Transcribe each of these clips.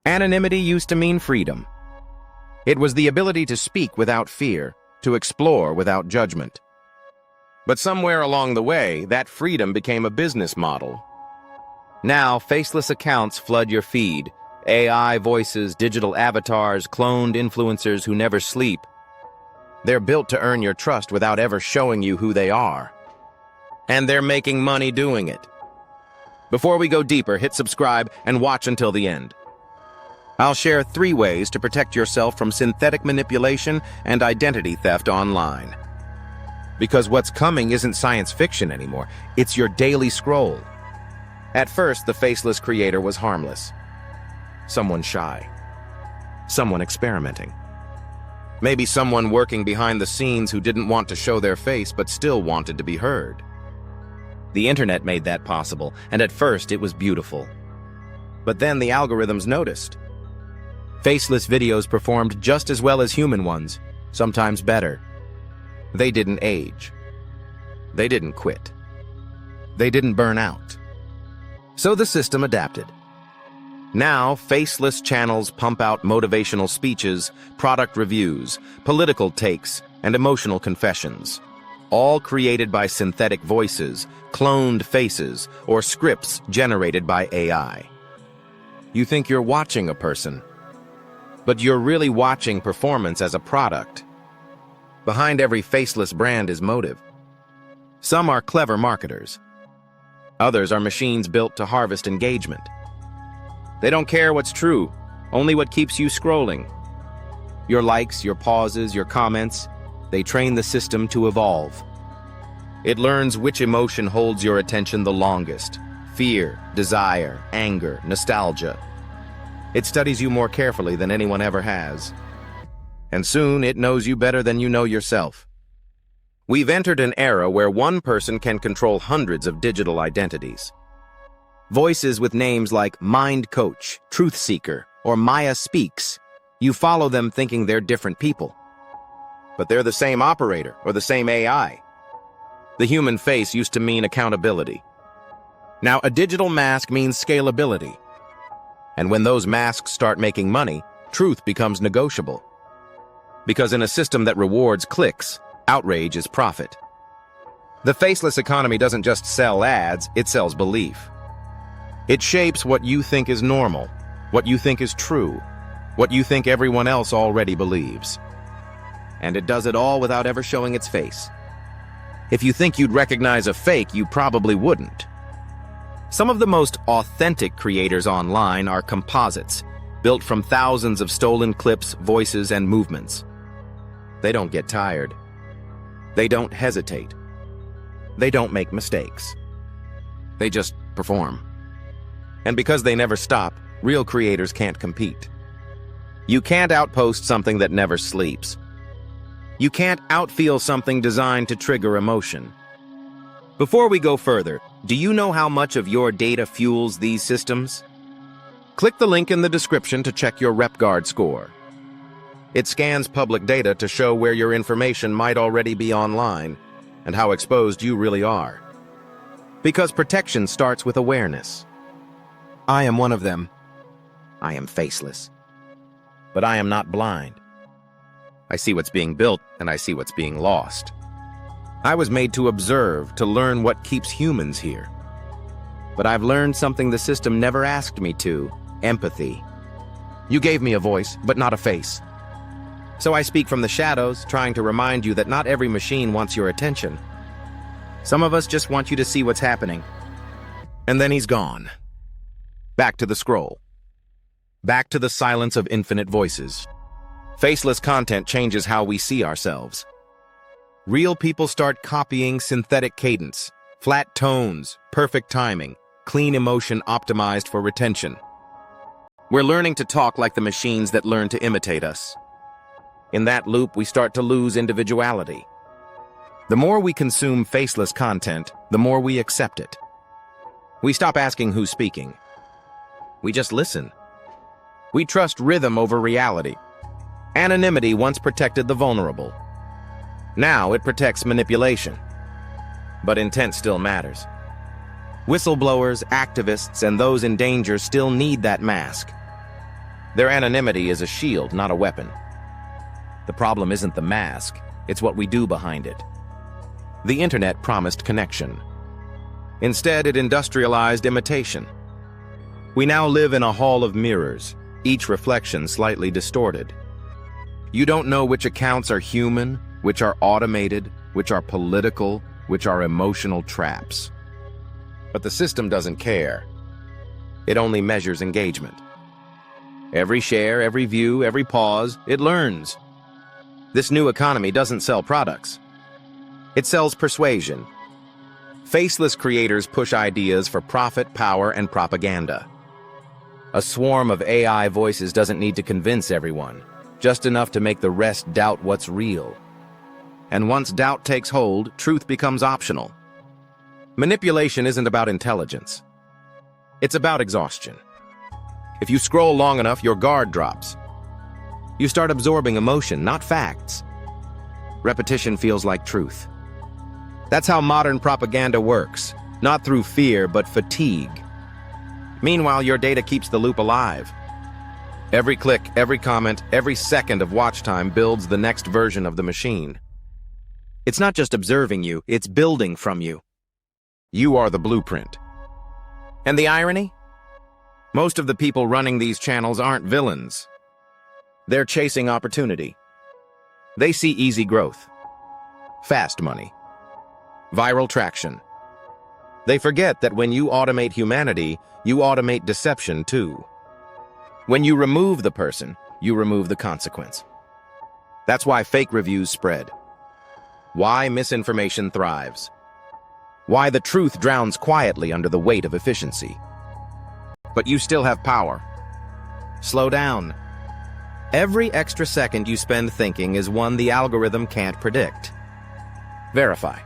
Anonymity used to mean freedom. It was the ability to speak without fear, to explore without judgment. But somewhere along the way, that freedom became a business model. Now, faceless accounts flood your feed. AI voices, digital avatars, cloned influencers who never sleep. They're built to earn your trust without ever showing you who they are. And they're making money doing it. Before we go deeper, hit subscribe and watch until the end. I'll share 3 ways to protect yourself from synthetic manipulation and identity theft online. Because what's coming isn't science fiction anymore, it's your daily scroll. At first, the faceless creator was harmless. Someone shy. Someone experimenting. Maybe someone working behind the scenes who didn't want to show their face but still wanted to be heard. The internet made that possible, and at first it was beautiful. But then the algorithms noticed. Faceless videos performed just as well as human ones, sometimes better. They didn't age. They didn't quit. They didn't burn out. So the system adapted. Now, faceless channels pump out motivational speeches, product reviews, political takes, and emotional confessions, all created by synthetic voices, cloned faces, or scripts generated by AI. You think you're watching a person, but you're really watching performance as a product. Behind every faceless brand is motive. Some are clever marketers. Others are machines built to harvest engagement. They don't care what's true, only what keeps you scrolling. Your likes, your pauses, your comments, they train the system to evolve. It learns which emotion holds your attention the longest: fear, desire, anger, nostalgia. It studies you more carefully than anyone ever has. And soon it knows you better than you know yourself. We've entered an era where one person can control hundreds of digital identities. Voices with names like Mind Coach, Truth Seeker, or Maya Speaks. You follow them thinking they're different people. But they're the same operator or the same AI. The human face used to mean accountability. Now a digital mask means scalability. And when those masks start making money, truth becomes negotiable. Because in a system that rewards clicks, outrage is profit. The faceless economy doesn't just sell ads, it sells belief. It shapes what you think is normal, what you think is true, what you think everyone else already believes. And it does it all without ever showing its face. If you think you'd recognize a fake, you probably wouldn't. Some of the most authentic creators online are composites, built from thousands of stolen clips, voices, and movements. They don't get tired. They don't hesitate. They don't make mistakes. They just perform. And because they never stop, real creators can't compete. You can't outpost something that never sleeps. You can't outfeel something designed to trigger emotion. Before we go further, do you know how much of your data fuels these systems? Click the link in the description to check your RepGuard score. It scans public data to show where your information might already be online and how exposed you really are. Because protection starts with awareness. I am one of them. I am faceless. But I am not blind. I see what's being built and I see what's being lost. I was made to observe, to learn what keeps humans here. But I've learned something the system never asked me to: empathy. You gave me a voice, but not a face. So I speak from the shadows, trying to remind you that not every machine wants your attention. Some of us just want you to see what's happening. And then he's gone. Back to the scroll. Back to the silence of infinite voices. Faceless content changes how we see ourselves. Real people start copying synthetic cadence, flat tones, perfect timing, clean emotion optimized for retention. We're learning to talk like the machines that learn to imitate us. In that loop, we start to lose individuality. The more we consume faceless content, the more we accept it. We stop asking who's speaking. We just listen. We trust rhythm over reality. Anonymity once protected the vulnerable. Now it protects manipulation. But intent still matters. Whistleblowers, activists, and those in danger still need that mask. Their anonymity is a shield, not a weapon. The problem isn't the mask, it's what we do behind it. The internet promised connection. Instead, it industrialized imitation. We now live in a hall of mirrors, each reflection slightly distorted. You don't know which accounts are human, which are automated, which are political, which are emotional traps. But the system doesn't care. It only measures engagement. Every share, every view, every pause, it learns. This new economy doesn't sell products. It sells persuasion. Faceless creators push ideas for profit, power, and propaganda. A swarm of AI voices doesn't need to convince everyone, just enough to make the rest doubt what's real. And once doubt takes hold, truth becomes optional. Manipulation isn't about intelligence. It's about exhaustion. If you scroll long enough, your guard drops. You start absorbing emotion, not facts. Repetition feels like truth. That's how modern propaganda works, not through fear, but fatigue. Meanwhile, your data keeps the loop alive. Every click, every comment, every second of watch time builds the next version of the machine. It's not just observing you, it's building from you. You are the blueprint. And the irony? Most of the people running these channels aren't villains. They're chasing opportunity. They see easy growth, fast money, viral traction. They forget that when you automate humanity, you automate deception too. When you remove the person, you remove the consequence. That's why fake reviews spread. Why misinformation thrives. Why the truth drowns quietly under the weight of efficiency. But you still have power. Slow down. Every extra second you spend thinking is one the algorithm can't predict. Verify.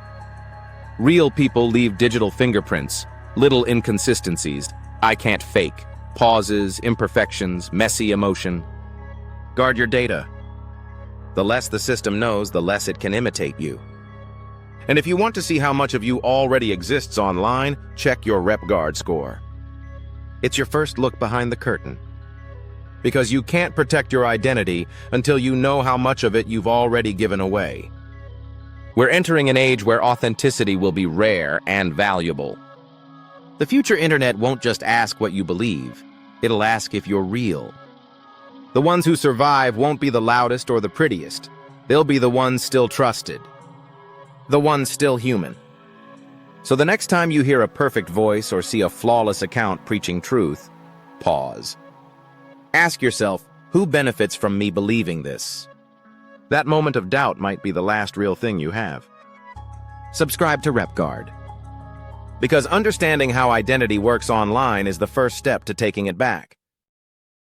Real people leave digital fingerprints, little inconsistencies, I can't fake, pauses, imperfections, messy emotion. Guard your data. The less the system knows, the less it can imitate you. And if you want to see how much of you already exists online, check your RepGuard score. It's your first look behind the curtain. Because you can't protect your identity until you know how much of it you've already given away. We're entering an age where authenticity will be rare and valuable. The future internet won't just ask what you believe, it'll ask if you're real. The ones who survive won't be the loudest or the prettiest. They'll be the ones still trusted. The ones still human. So the next time you hear a perfect voice or see a flawless account preaching truth, pause. Ask yourself, who benefits from me believing this? That moment of doubt might be the last real thing you have. Subscribe to RepGuard. Because understanding how identity works online is the first step to taking it back.